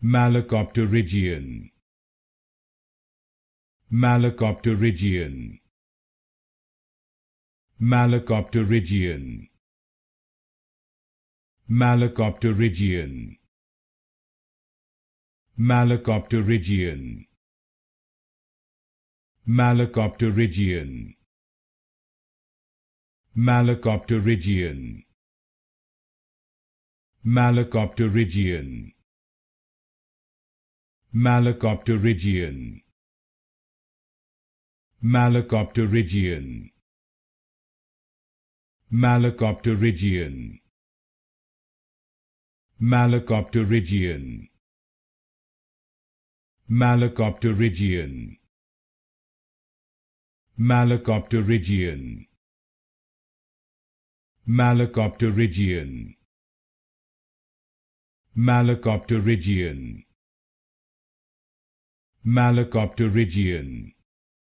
Malacopterygian, Malacopterygian, Malacopterygian, Malacopterygian, Malacopterygian, Malacopterygian, Malacopterygian, Malacopterygian, Malacopterygian, Malacopterygian, Malacopterygian, Malacopterygian, Malacopterygian, Malacopterygian, Malacopterygian, Malacopterygian, Malacopterygian,